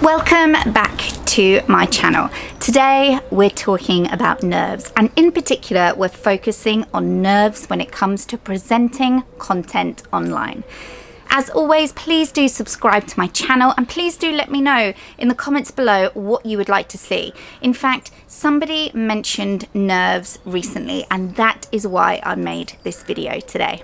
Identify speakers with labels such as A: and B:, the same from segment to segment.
A: Welcome back to my channel. Today we're talking about nerves, and in particular we're focusing on nerves when it comes to presenting content online. As always, please do subscribe to my channel and please do let me know in the comments below what you would like to see. In fact, somebody mentioned nerves recently, and that is why I made this video today.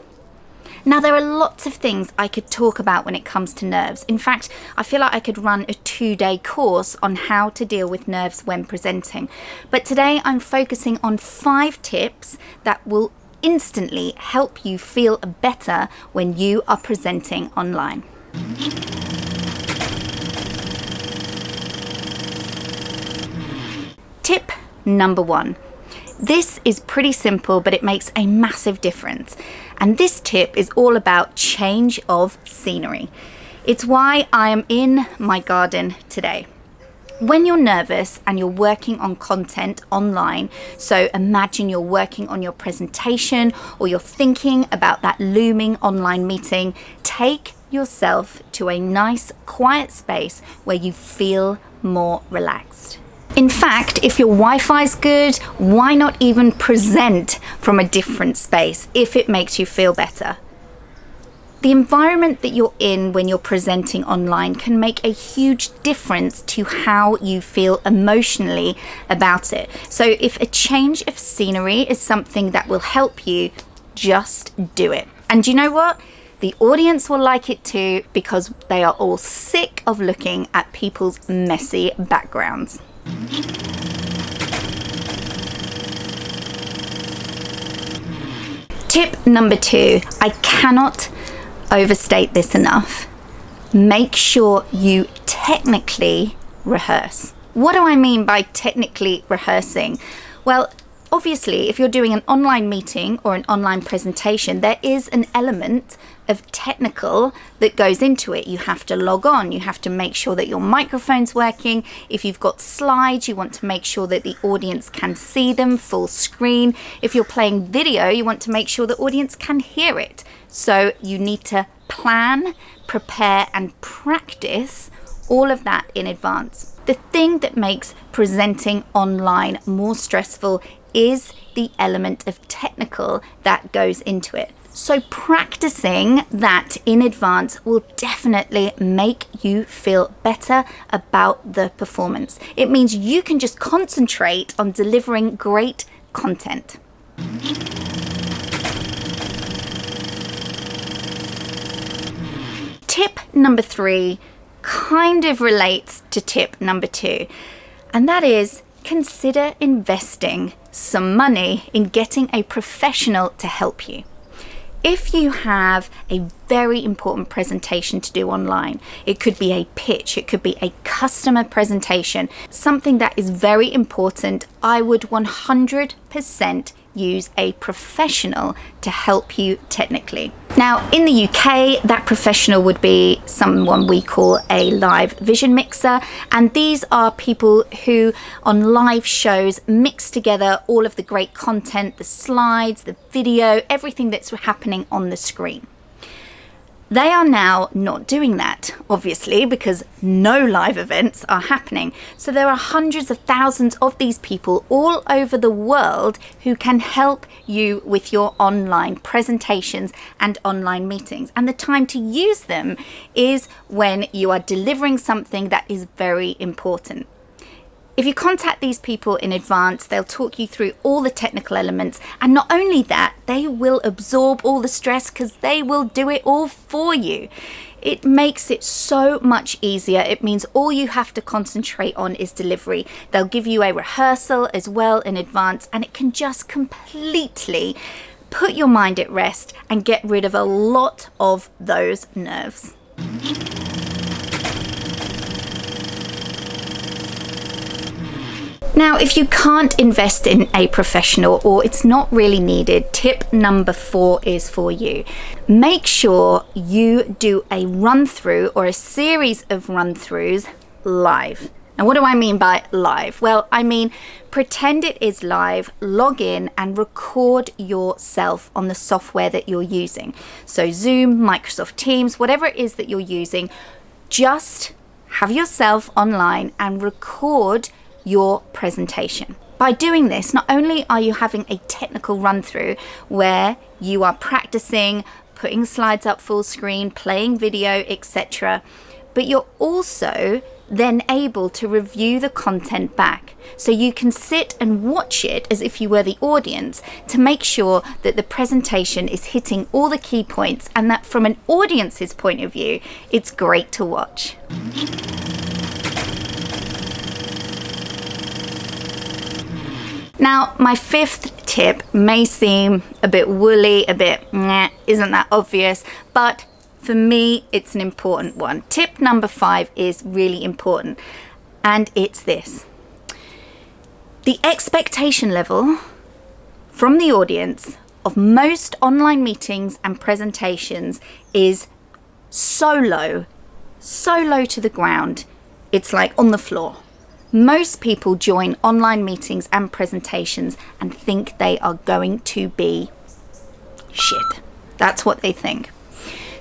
A: Now, there are lots of things I could talk about when it comes to nerves. In fact, I feel like I could run a 2-day course on how to deal with nerves when presenting. But today I'm focusing on 5 tips that will instantly help you feel better when you are presenting online. Tip number 1. This is pretty simple, but it makes a massive difference. And this tip is all about change of scenery. It's why I am in my garden today. When you're nervous and you're working on content online, so imagine you're working on your presentation or you're thinking about that looming online meeting, take yourself to a nice, quiet space where you feel more relaxed. In fact, if your Wi-Fi is good, why not even present from a different space if it makes you feel better? The environment that you're in when you're presenting online can make a huge difference to how you feel emotionally about it. So if a change of scenery is something that will help you, just do it. And you know what? The audience will like it too, because they are all sick of looking at people's messy backgrounds. Tip number 2, I cannot overstate this enough. Make sure you technically rehearse. What do I mean by technically rehearsing? Well, obviously, if you're doing an online meeting or an online presentation, there is an element of technical that goes into it. You have to log on, you have to make sure that your microphone's working. If you've got slides, you want to make sure that the audience can see them full screen. If you're playing video, you want to make sure the audience can hear it. So you need to plan, prepare, and practice all of that in advance. The thing that makes presenting online more stressful is the element of technical that goes into it. So practicing that in advance will definitely make you feel better about the performance. It means you can just concentrate on delivering great content. Tip number 3 kind of relates to tip number 2, and that is consider investing some money in getting a professional to help you. If you have a very important presentation to do online, it could be a pitch, it could be a customer presentation, something that is very important, I would 100% use a professional to help you technically. Now, in the UK, that professional would be someone we call a live vision mixer, and these are people who on live shows mix together all of the great content, the slides, the video, everything that's happening on the screen. They are now not doing that, obviously, because no live events are happening. So there are hundreds of thousands of these people all over the world who can help you with your online presentations and online meetings. And the time to use them is when you are delivering something that is very important. If you contact these people in advance, they'll talk you through all the technical elements, and not only that, they will absorb all the stress because they will do it all for you. It makes it so much easier. It means all you have to concentrate on is delivery. They'll give you a rehearsal as well in advance, and it can just completely put your mind at rest and get rid of a lot of those nerves. Now, if you can't invest in a professional or it's not really needed, tip number 4 is for you. Make sure you do a run-through or a series of run-throughs live. Now, what do I mean by live? Well, I mean pretend it is live, log in and record yourself on the software that you're using. So Zoom, Microsoft Teams, whatever it is that you're using, just have yourself online and record your presentation. By doing this, not only are you having a technical run through where you are practicing, putting slides up full screen, playing video, etc., but you're also then able to review the content back. So you can sit and watch it as if you were the audience to make sure that the presentation is hitting all the key points and that from an audience's point of view, it's great to watch. Now, my fifth tip may seem a bit woolly, a bit, isn't that obvious? But for me, it's an important one. Tip number 5 is really important, and it's this. The expectation level from the audience of most online meetings and presentations is so low to the ground, it's like on the floor. Most people join online meetings and presentations and think they are going to be shit. That's what they think.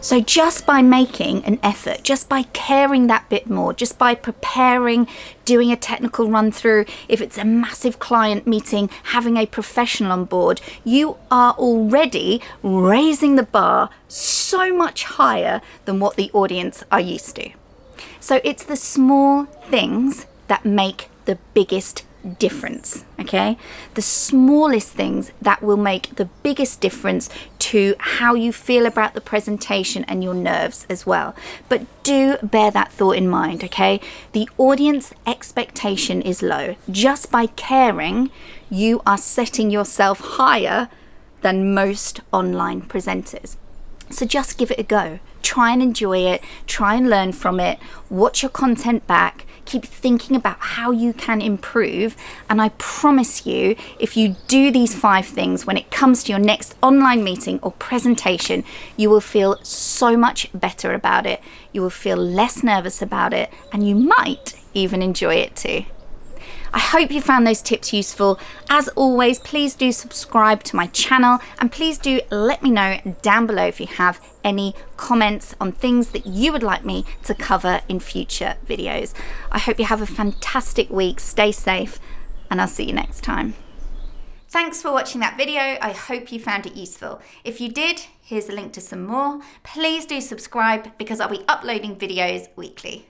A: So just by making an effort, just by caring that bit more, just by preparing, doing a technical run through, if it's a massive client meeting, having a professional on board, you are already raising the bar so much higher than what the audience are used to. So it's the small things that make the biggest difference, okay? The smallest things that will make the biggest difference to how you feel about the presentation and your nerves as well. But do bear that thought in mind, okay? The audience expectation is low. Just by caring, you are setting yourself higher than most online presenters. So just give it a go. Try and enjoy it. Try and learn from it. Watch your content back. Keep thinking about how you can improve. And I promise you, if you do these 5 things when it comes to your next online meeting or presentation, you will feel so much better about it. You will feel less nervous about it, and you might even enjoy it too. I hope you found those tips useful. As always, please do subscribe to my channel, and please do let me know down below if you have any comments on things that you would like me to cover in future videos. I hope you have a fantastic week. Stay safe, and I'll see you next time. Thanks for watching that video. I hope you found it useful. If you did, here's a link to some more. Please do subscribe because I'll be uploading videos weekly.